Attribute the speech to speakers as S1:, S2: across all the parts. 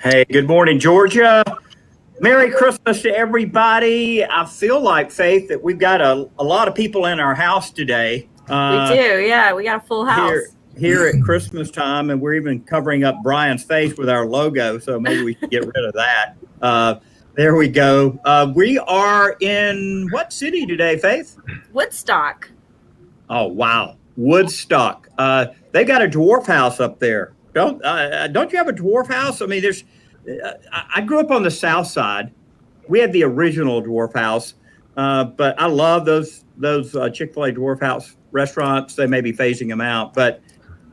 S1: Hey, good morning, Georgia. Merry Christmas to everybody. I feel like, Faith, that we've got a lot of people in our house today.
S2: We do, yeah. We got a full
S1: Here
S2: house.
S1: here at Christmas time, and we're even covering up Brian's face with our logo, so maybe we should get rid of that. There we go. We are in what city today, Faith?
S2: Woodstock.
S1: Oh, wow. Woodstock. They got a dwarf house up there. Don't you have a dwarf house? I mean, I grew up on the south side. We had the original dwarf house, but I love those Chick-fil-A dwarf house restaurants. They may be phasing them out, but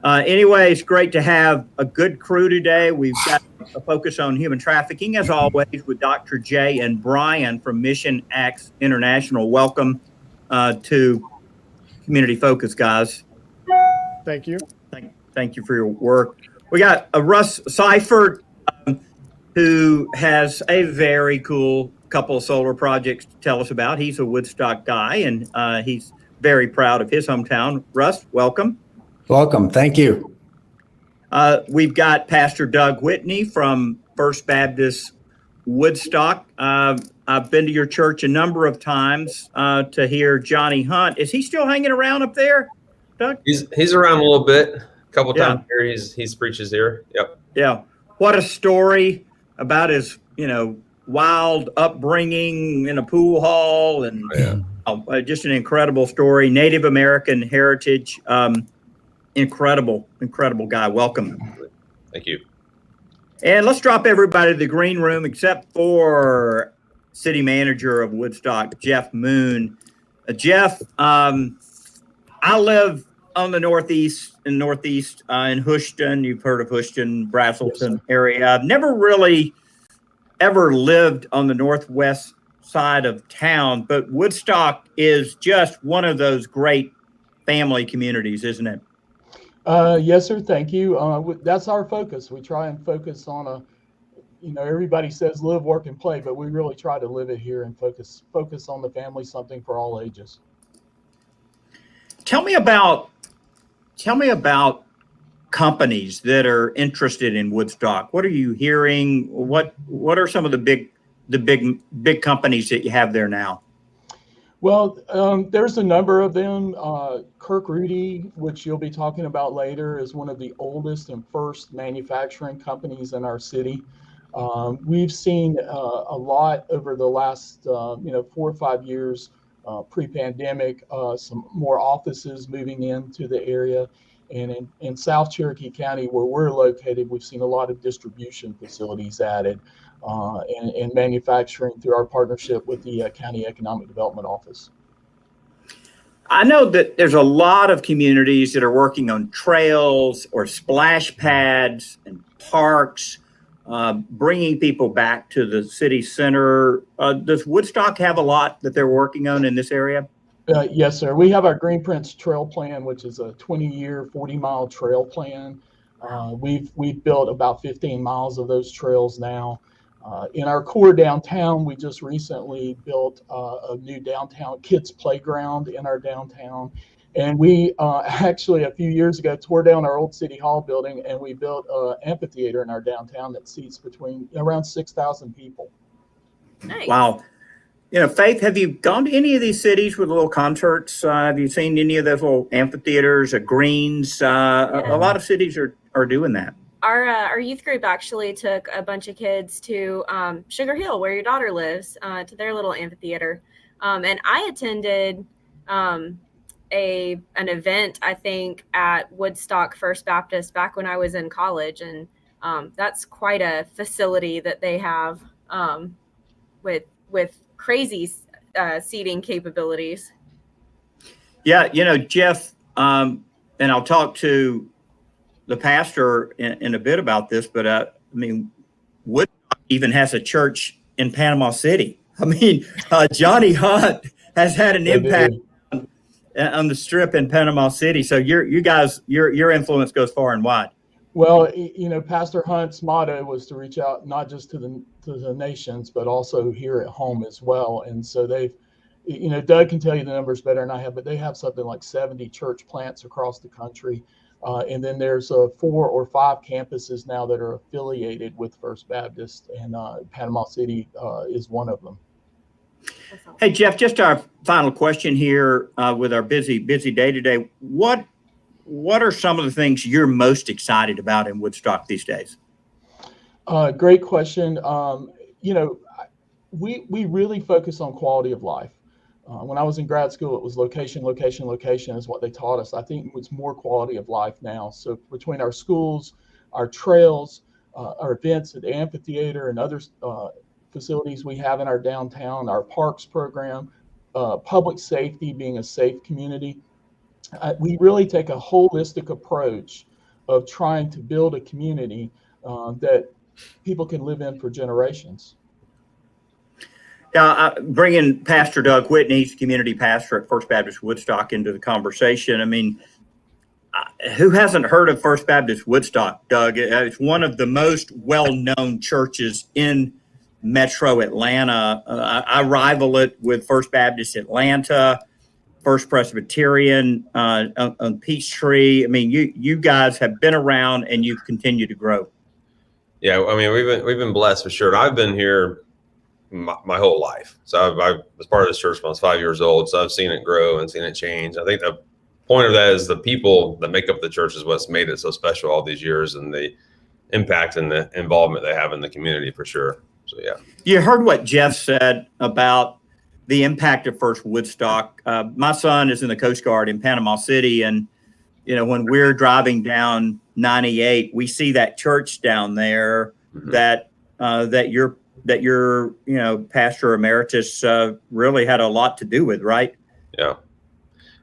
S1: anyway, it's great to have a good crew today. We've got a focus on human trafficking, as always, with Dr. Jay and Brian from Mission Acts International. Welcome to Community Focus, guys.
S3: Thank you.
S1: Thank you for your work. We got Russ Seifert, who has a very cool couple of solar projects to tell us about. He's a Woodstock guy, and he's very proud of his hometown. Russ, welcome.
S4: Welcome. Thank you.
S1: We've got Pastor Doug Whitney from First Baptist Woodstock. I've been to your church a number of times to hear Johnny Hunt. Is he still hanging around up there, Doug?
S5: He's around a little bit. A couple times here, he's preaches here. Yep.
S1: Yeah. What a story about his wild upbringing in a pool hall, and just an incredible story. Native American heritage. Incredible guy. Welcome.
S5: Thank you.
S1: And let's drop everybody to the green room except for city manager of Woodstock, Jeff Moon. Jeff, I live on the northeast in Houston. You've heard of Houston, Braselton area. I've never really ever lived on the northwest side of town, but Woodstock is just one of those great family communities, isn't it?
S3: Yes, sir. Thank you. That's our focus. We try and focus on everybody says live, work, and play, but we really try to live it here and focus on the family, something for all ages.
S1: Tell me about companies that are interested in Woodstock. What are you hearing? What are some of the big companies that you have there now?
S3: Well, there's a number of them. Kirk Rudy, which you'll be talking about later, is one of the oldest and first manufacturing companies in our city. We've seen a lot over the last 4 or 5 years pre-pandemic, some more offices moving into the area. And in South Cherokee County, where we're located, we've seen a lot of distribution facilities added and manufacturing through our partnership with the County Economic Development Office.
S1: I know that there's a lot of communities that are working on trails or splash pads and parks, bringing people back to the city center. Does Woodstock have a lot that they're working on in this area?
S3: Yes, sir. We have our Green Prince Trail Plan, which is a 20-year, 40-mile trail plan. We've built about 15 miles of those trails now. In our core downtown, we just recently built a new downtown kids playground in our downtown. And we actually, a few years ago, tore down our old City Hall building, and we built an amphitheater in our downtown that seats between around 6,000 people.
S2: Nice.
S1: Wow. Faith, have you gone to any of these cities with little concerts? Have you seen any of those little amphitheaters or greens? A lot of cities are doing that.
S2: Our youth group actually took a bunch of kids to Sugar Hill, where your daughter lives, to their little amphitheater. And I attended an event, I think, at Woodstock First Baptist back when I was in college. And that's quite a facility that they have with crazy seating capabilities.
S1: Yeah, Jeff, and I'll talk to the pastor in a bit about this, but Woodstock even has a church in Panama City. Johnny Hunt has had an impact on the Strip in Panama City. So your influence goes far and wide.
S3: Well, Pastor Hunt's motto was to reach out not just to the nations, but also here at home as well. And so they've, Doug can tell you the numbers better than I have, but they have something like 70 church plants across the country. And then there's 4 or 5 campuses now that are affiliated with First Baptist, and Panama City is one of them.
S1: Hey, Jeff, just our final question here with our busy day today. What are some of the things you're most excited about in Woodstock these days?
S3: Great question. We really focus on quality of life. When I was in grad school, it was location is what they taught us. I think it's more quality of life now. So between our schools, our trails, our events at the amphitheater and other facilities we have in our downtown, our parks program, public safety, being a safe community, we really take a holistic approach of trying to build a community that people can live in for generations.
S1: Bringing Pastor Doug Whitney, community pastor at First Baptist Woodstock, into the conversation. I mean, who hasn't heard of First Baptist Woodstock, Doug? It's one of the most well-known churches in Metro Atlanta. I rival it with First Baptist Atlanta, First Presbyterian on Peachtree. I mean, you guys have been around and you've continued to grow.
S5: Yeah, I mean, we've been blessed for sure. I've been here my whole life. So I was part of this church when I was 5 years old. So I've seen it grow and seen it change. I think the point of that is the people that make up the church is what's made it so special all these years, and the impact and the involvement they have in the community for sure. So, yeah.
S1: You heard what Jeff said about the impact of First Woodstock. My son is in the Coast Guard in Panama City. And, when we're driving down 98, we see that church down there that you're pastor emeritus really had a lot to do with, right?
S5: Yeah,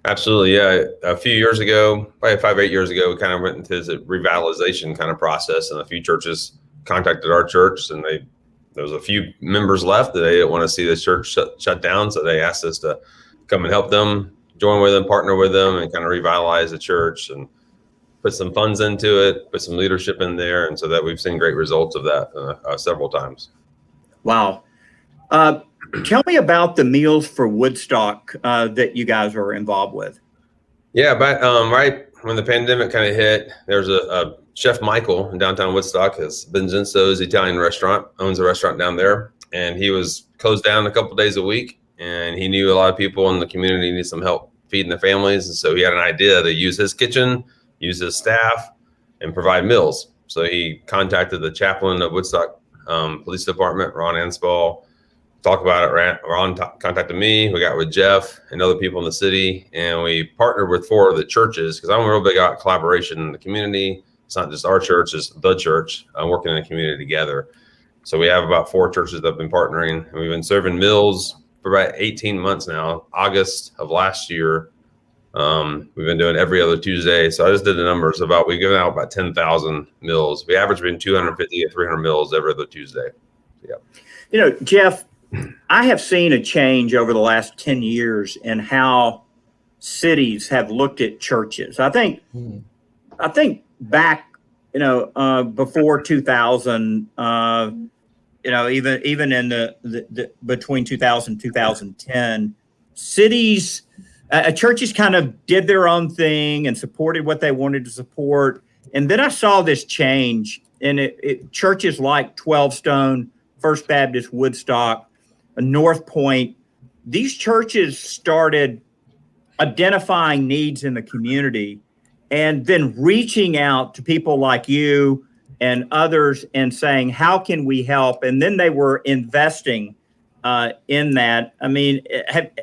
S5: absolutely. Yeah. A few years ago, probably 5 or 8 years ago, we kind of went into this revitalization kind of process, and a few churches contacted our church, and there was a few members left that they didn't want to see the church shut down. So they asked us to come and help them, join with them, partner with them, and kind of revitalize the church and put some funds into it, put some leadership in there. And so that we've seen great results of that several times.
S1: Wow. Tell me about the Meals for Woodstock that you guys are involved with.
S5: Yeah, but right when the pandemic kind of hit, there's a Chef Michael in downtown Woodstock, has Vincenzo's Italian restaurant, owns a restaurant down there. And he was closed down a couple of days a week. And he knew a lot of people in the community needed some help feeding their families. And so he had an idea to use his kitchen, use his staff, and provide meals. So he contacted the chaplain of Woodstock Police Department, Ron Anspall, talked about it. Ron contacted me. We got with Jeff and other people in the city, and we partnered with 4 of the churches, because I'm real big about collaboration in the community. It's not just our church, it's the church working in the community together. So we have about 4 churches that have been partnering, and we've been serving meals for about 18 months now. August of last year, we've been doing every other Tuesday. So I just did the numbers. We've given out about 10,000 meals. We average between 250 to 300 meals every other Tuesday. Yeah.
S1: Jeff, I have seen a change over the last 10 years in how cities have looked at churches. I think back, before 2000, even in the between 2000 and 2010, cities, churches kind of did their own thing and supported what they wanted to support. And then I saw this change, and churches like 12 Stone, First Baptist Woodstock, North Point, these churches started identifying needs in the community and then reaching out to people like you and others and saying, how can we help? And then they were investing in that. I mean,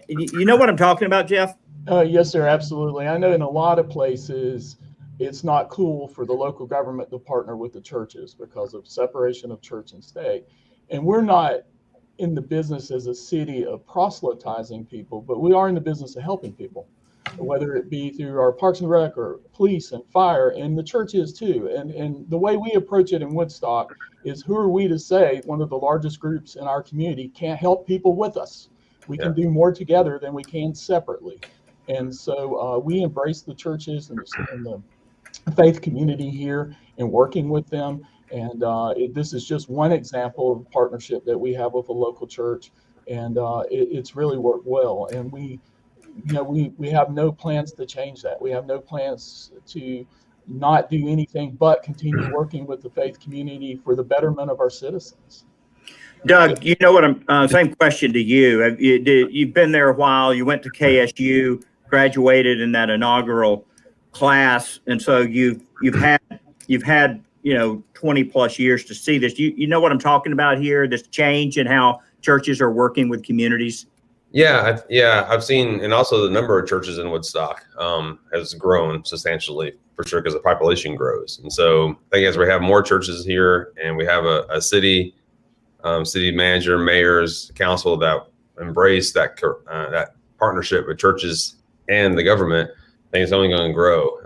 S1: you know what I'm talking about, Jeff?
S3: Yes, sir, absolutely. I know in a lot of places, it's not cool for the local government to partner with the churches because of separation of church and state. And we're not in the business as a city of proselytizing people, but we are in the business of helping people, whether it be through our Parks and Rec or police and fire, and the churches too. And the way we approach it in Woodstock is, who are we to say one of the largest groups in our community can't help people with us? We can do more together than we can separately. And so we embrace the churches and the faith community here and working with them. And this is just one example of partnership that we have with a local church, and it's really worked well. And we have no plans to change that. We have no plans to not do anything but continue working with the faith community for the betterment of our citizens.
S1: Doug, you know what same question to you. You've been there a while. You went to KSU, graduated in that inaugural class, and so you've had 20 plus years to see this. You know what I'm talking about here? This change in how churches are working with communities.
S5: Yeah, I've seen, and also the number of churches in Woodstock has grown substantially for sure because the population grows, and so I think as we have more churches here, and we have a city manager, mayors, council that embrace that partnership with churches and the government, I think it's only going to grow.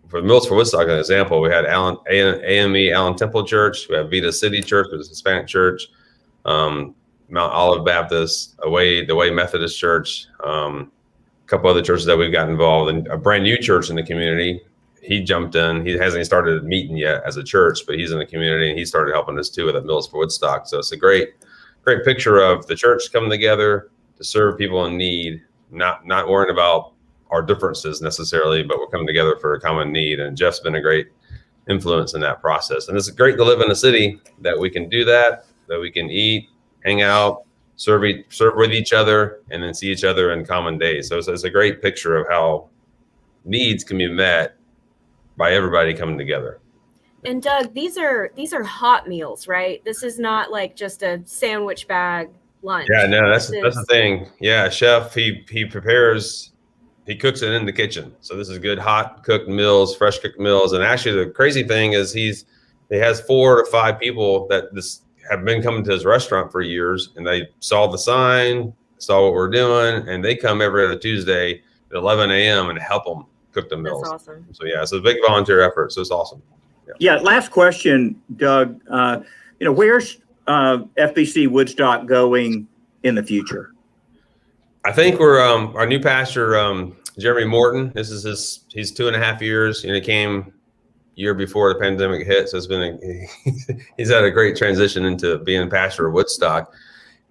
S5: For Mills for Woodstock, an example, we had AME Allen Temple Church, we have Vita City Church, which is a Hispanic church, Mount Olive Baptist, the Way Methodist Church, a couple other churches that we've got involved, and a brand new church in the community. He jumped in. He hasn't started a meeting yet as a church, but he's in the community and he started helping us too with the Mills for Woodstock. So it's a great picture of the church coming together to serve people in need, not worrying about our differences necessarily, but we're coming together for a common need. And Jeff's been a great influence in that process. And it's great to live in a city that we can do that we can eat, hang out, serve with each other, and then see each other in common days. So it's a great picture of how needs can be met by everybody coming together.
S2: And Doug, these are hot meals, right? This is not like just a sandwich bag lunch.
S5: Yeah, no, that's the thing. Yeah, chef, he cooks it in the kitchen. So this is good hot cooked meals, fresh cooked meals. And actually the crazy thing is he has 4 to 5 people that have been coming to his restaurant for years, and they saw the sign, saw what we're doing, and they come every other Tuesday at 11 a.m. and help them cook the meals.
S2: That's awesome.
S5: So yeah, it's a big volunteer effort. So it's awesome.
S1: Yeah. Last question, Doug. Where's FBC Woodstock going in the future?
S5: I think we're our new pastor, Jeremy Morton. He's 2.5 years, and he came year before the pandemic hit. So he's had a great transition into being pastor of Woodstock.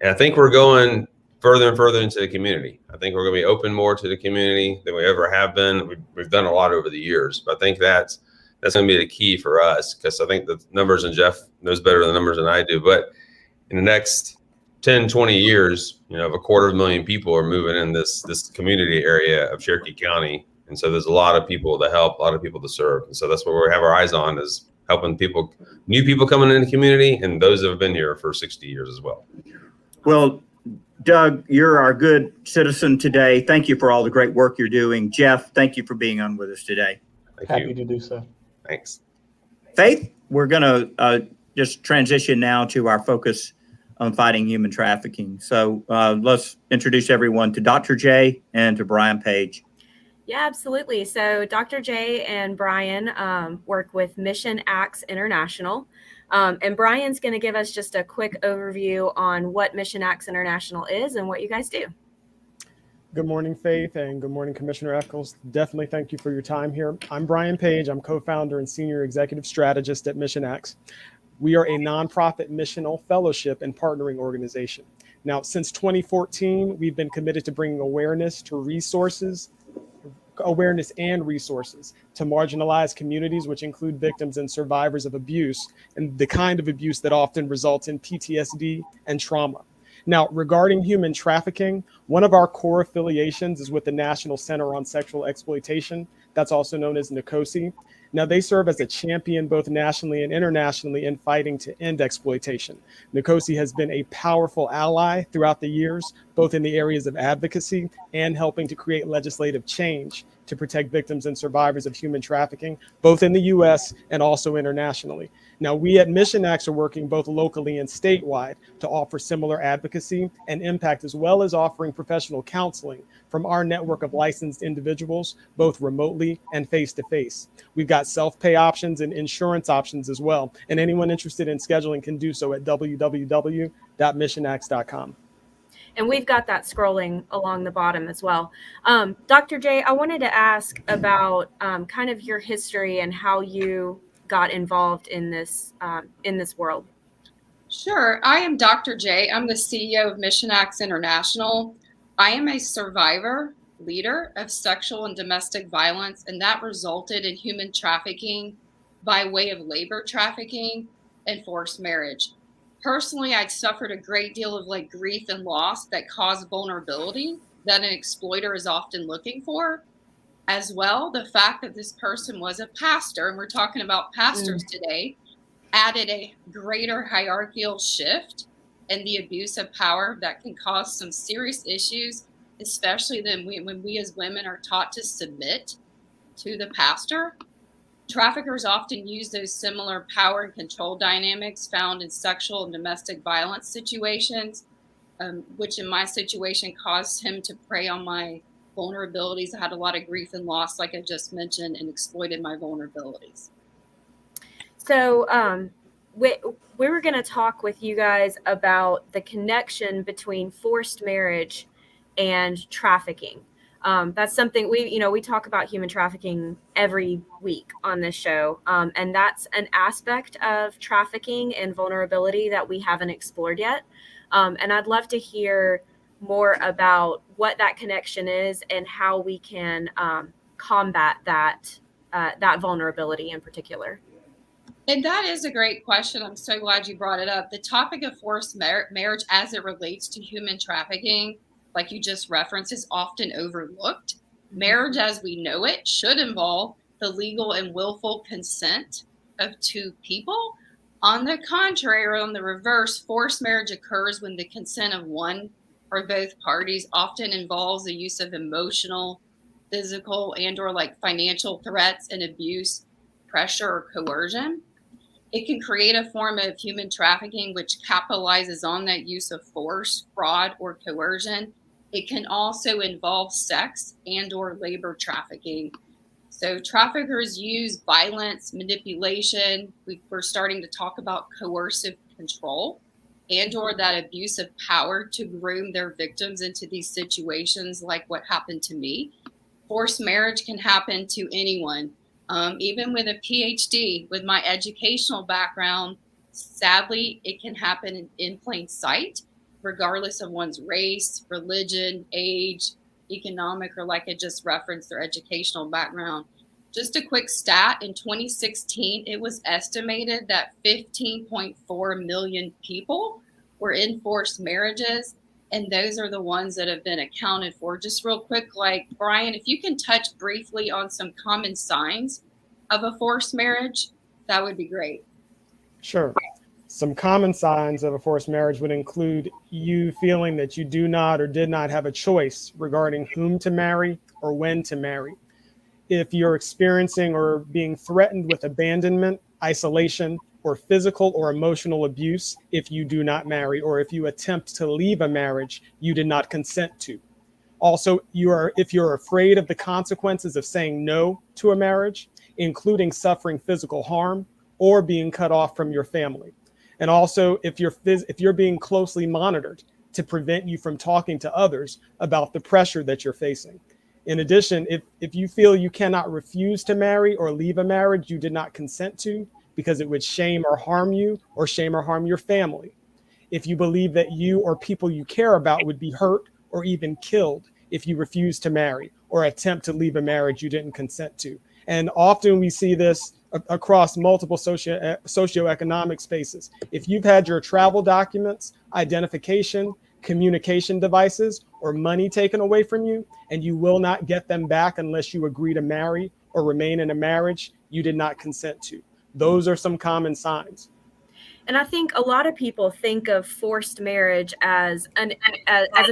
S5: And I think we're going further and further into the community. I think we're going to be open more to the community than we ever have been. We've done a lot over the years, but I think that's going to be the key for us, because I think the numbers, and Jeff knows better the numbers than I do, but in the next 10, 20 years, a 250,000 people are moving in this community area of Cherokee County. And so there's a lot of people to help, a lot of people to serve. And so that's what we have our eyes on, is helping new people coming in the community, and those that have been here for 60 years as well.
S1: Well, Doug, you're our good citizen today. Thank you for all the great work you're doing. Jeff, thank you for being on with us today.
S3: Happy to do so.
S5: Thanks.
S1: Faith, we're going to just transition now to our focus on fighting human trafficking. So let's introduce everyone to Dr. J and to Brian Page.
S2: Yeah, absolutely. So Dr. J and Brian work with Mission Acts International. And Brian's going to give us just a quick overview on what Mission Acts International is and what you guys do.
S6: Good morning, Faith, and good morning, Commissioner Eccles. Definitely thank you for your time here. I'm Brian Page. I'm co-founder and senior executive strategist at Mission Acts. We are a nonprofit missional fellowship and partnering organization. Now, since 2014, we've been committed to bringing awareness and resources to marginalized communities, which include victims and survivors of abuse, and the kind of abuse that often results in PTSD and trauma. Now, regarding human trafficking, one of our core affiliations is with the National Center on Sexual Exploitation. That's also known as NCOSE. Now, they serve as a champion both nationally and internationally in fighting to end exploitation. NCOSE has been a powerful ally throughout the years, both in the areas of advocacy and helping to create legislative change to protect victims and survivors of human trafficking, both in the U.S. and also internationally. Now, we at Mission Acts are working both locally and statewide to offer similar advocacy and impact, as well as offering professional counseling from our network of licensed individuals, both remotely and face-to-face. We've got self-pay options and insurance options as well. And anyone interested in scheduling can do so at www.missionacts.com.
S2: And we've got that scrolling along the bottom as well. Dr. J, I wanted to ask about kind of your history and how you got involved in this world.
S7: Sure. I am Dr. J. I'm the CEO of Mission Acts International. I am a survivor leader of sexual and domestic violence, and that resulted in human trafficking by way of labor trafficking and forced marriage. Personally, I'd suffered a great deal of like grief and loss that caused vulnerability that an exploiter is often looking for. As well, the fact that this person was a pastor, and we're talking about pastors today, added a greater hierarchical shift and the abuse of power that can cause some serious issues, especially then when we as women are taught to submit to the pastor. Traffickers often use those similar power and control dynamics found in sexual and domestic violence situations, which in my situation caused him to prey on my vulnerabilities. I had a lot of grief and loss, like I just mentioned, and exploited my vulnerabilities.
S2: So we were going to talk with you guys about the connection between forced marriage and trafficking. That's something we talk about human trafficking every week on this show. And that's an aspect of trafficking and vulnerability that we haven't explored yet. And I'd love to hear more about what that connection is and how we can combat that vulnerability in particular.
S7: And that is a great question. I'm so glad you brought it up. The topic of forced marriage as it relates to human trafficking, like you just referenced, is often overlooked. Marriage as we know it should involve the legal and willful consent of two people. On the contrary, or on the reverse, forced marriage occurs when the consent of one or both parties often involves the use of emotional, physical, and or like financial threats and abuse, pressure, or coercion. It can create a form of human trafficking which capitalizes on that use of force, fraud, or coercion. It can also involve sex and or labor trafficking. So traffickers use violence, manipulation. We're starting to talk about coercive control and or that abuse of power to groom their victims into these situations like what happened to me. Forced marriage can happen to anyone. Even with a PhD, with my educational background, sadly, it can happen in plain sight, regardless of one's race, religion, age, economic, or like I just referenced, their educational background. Just a quick stat, in 2016, it was estimated that 15.4 million people were in forced marriages. And those are the ones that have been accounted for. Just real quick, like Brian, if you can touch briefly on some common signs of a forced marriage, that would be great.
S6: Sure. Some common signs of a forced marriage would include you feeling that you do not or did not have a choice regarding whom to marry or when to marry. If you're experiencing or being threatened with abandonment, isolation, or physical or emotional abuse if you do not marry, or if you attempt to leave a marriage you did not consent to. Also, if you're afraid of the consequences of saying no to a marriage, including suffering physical harm or being cut off from your family. And also, if you're being closely monitored to prevent you from talking to others about the pressure that you're facing. In addition, if you feel you cannot refuse to marry or leave a marriage you did not consent to, because it would shame or harm you or shame or harm your family. If you believe that you or people you care about would be hurt or even killed if you refuse to marry or attempt to leave a marriage you didn't consent to. And often we see this across multiple socioeconomic spaces. If you've had your travel documents, identification, communication devices, or money taken away from you, and you will not get them back unless you agree to marry or remain in a marriage you did not consent to. Those are some common signs.
S2: And I think a lot of people think of forced marriage as an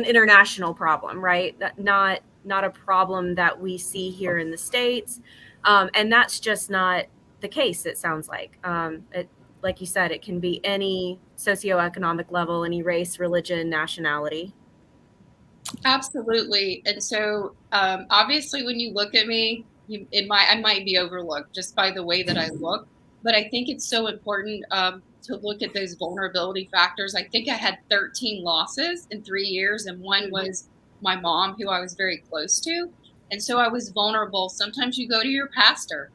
S2: international problem, right? Not a problem that we see here in the States. And that's just not the case, it sounds like. Like you said, it can be any socioeconomic level, any race, religion, nationality.
S7: Absolutely. And so obviously when you look at me, I might be overlooked just by the way that I look. But I think it's so important to look at those vulnerability factors. I think I had 13 losses in 3 years, and one was my mom, who I was very close to. And so I was vulnerable. Sometimes you go to your pastor,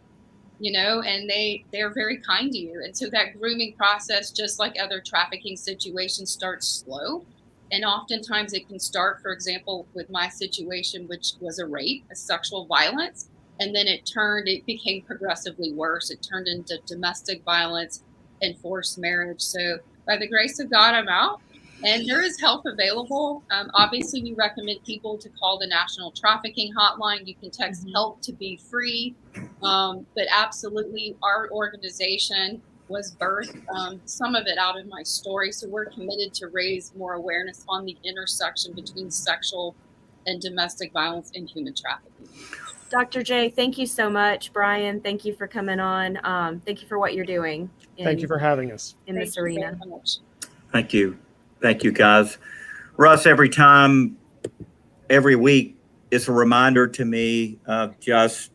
S7: and they're very kind to you. And so that grooming process, just like other trafficking situations, starts slow. And oftentimes it can start, for example, with my situation, which was a rape, a sexual violence. And then it became progressively worse. It turned into domestic violence and forced marriage. So by the grace of God, I'm out. And there is help available. Obviously, we recommend people to call the National Trafficking Hotline. You can text help to be free. But absolutely, our organization was birthed, some of it out of my story. So we're committed to raise more awareness on the intersection between sexual and domestic violence and human trafficking.
S2: Dr. J, thank you so much. Brian, thank you for coming on. Thank you for what you're doing.
S6: Thank you for having us
S2: in this arena.
S1: Thank you. Thank you, guys. Russ, every week, it's a reminder to me of just,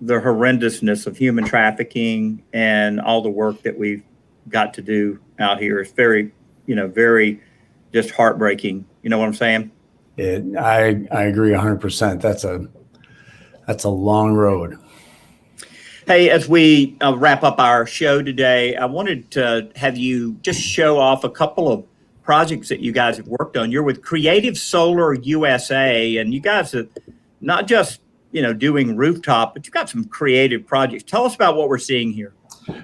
S1: the horrendousness of human trafficking and all the work that we've got to do out here. It's very just heartbreaking. You know what I'm saying?
S4: I agree 100%. That's a long road.
S1: Hey, as we wrap up our show today, I wanted to have you just show off a couple of projects that you guys have worked on. You're with Creative Solar USA, and you guys are not just doing rooftop, but you've got some creative projects. Tell us about what we're seeing here.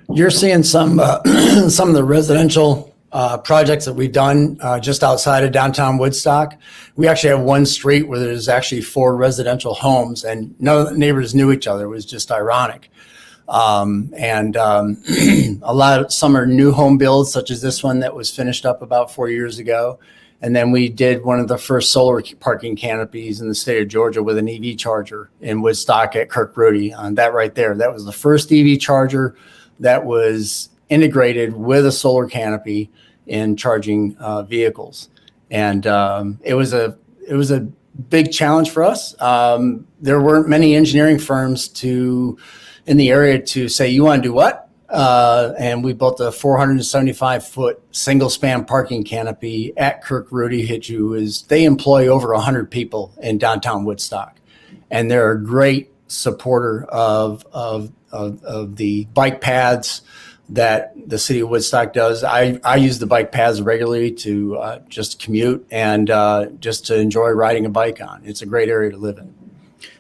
S4: You're seeing some of the residential projects that we've done just outside of downtown Woodstock. We actually have one street where there's actually 4 residential homes, and none of the neighbors knew each other. It was just ironic. Some are new home builds, such as this one that was finished up about 4 years ago. And then we did one of the first solar parking canopies in the state of Georgia with an EV charger in Woodstock at Kirk Rudy. That right there, that was the first EV charger that was integrated with a solar canopy in charging vehicles. And it was a big challenge for us. There weren't many engineering firms in the area to say, you want to do what? And we built a 475-foot single-span parking canopy at Kirk Rudy. They employ over 100 people in downtown Woodstock, and they're a great supporter of the bike paths that the city of Woodstock does. I use the bike paths regularly to just commute and just to enjoy riding a bike on. It's a great area to live in.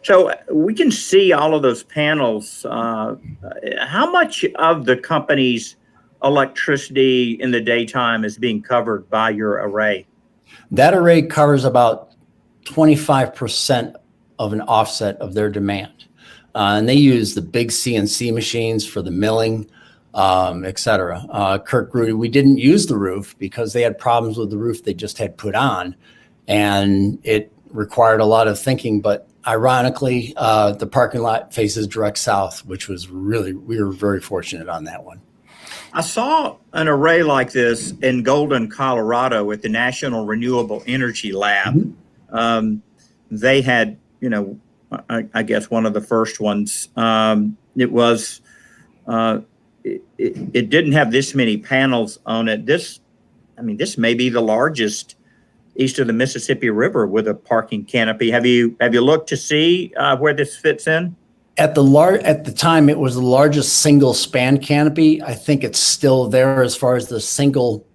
S1: So we can see all of those panels. How much of the company's electricity in the daytime is being covered by your array?
S4: That array covers about 25% of an offset of their demand. And they use the big CNC machines for the milling, et cetera. Kirk Rudy, we didn't use the roof because they had problems with the roof they just had put on, and it required a lot of thinking. But ironically, the parking lot faces direct south, which was we were very fortunate on that one.
S1: I saw an array like this in Golden, Colorado at the National Renewable Energy Lab. Mm-hmm. They had, I guess one of the first ones. It didn't have this many panels on it. This may be the largest east of the Mississippi River with a parking canopy. Have you looked to see where this fits in?
S4: At the time, it was the largest single span canopy. I think it's still there as far as the single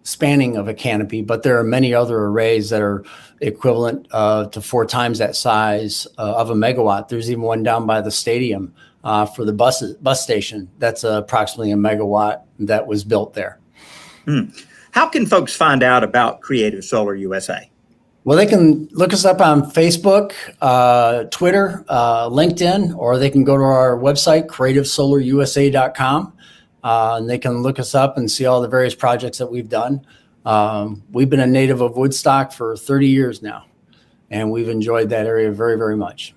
S4: spanning of a canopy, but there are many other arrays that are equivalent to 4 times that size of a megawatt. There's even one down by the stadium for the bus station. That's approximately a megawatt that was built there.
S1: How can folks find out about Creative Solar USA?
S4: Well, they can look us up on Facebook, Twitter, LinkedIn, or they can go to our website, creativesolarusa.com, and they can look us up and see all the various projects that we've done. We've been a native of Woodstock for 30 years now, and we've enjoyed that area very, very much.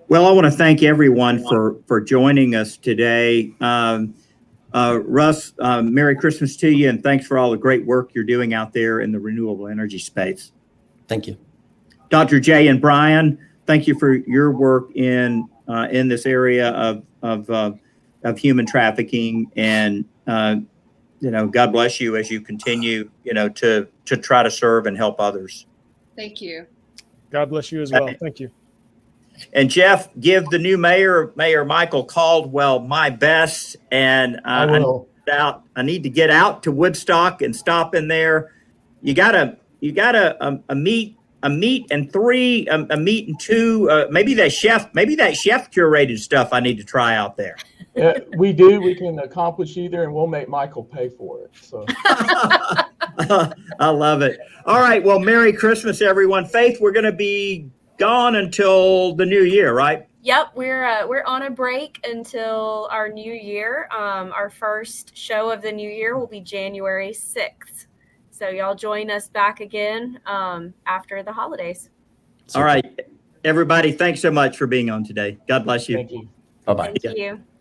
S1: Well, I want to thank everyone for joining us today. Russ, Merry Christmas to you, and thanks for all the great work you're doing out there in the renewable energy space.
S4: Thank you.
S1: Dr. J and Brian, thank you for your work in this area of human trafficking, and God bless you as you continue to try to serve and help others.
S7: Thank you.
S6: God bless you as well. Thank you.
S1: And Jeff, give the new Mayor Michael Caldwell, my best, and
S3: I will.
S1: out. I need to get out to Woodstock and stop in there. You got a meat and three, a meat and two. Maybe that chef curated stuff I need to try out there.
S3: We do. We can accomplish either, and we'll make Michael pay for it. So
S1: I love it. All right. Well, Merry Christmas, everyone. Faith, we're going to be gone until the new year, right?
S2: Yep, we're on a break until our new year. Our first show of the new year will be January 6th. So y'all join us back again after the holidays.
S1: All right. Everybody, thanks so much for being on today. God bless you.
S3: thank you.
S4: Bye-bye.
S2: Thank you.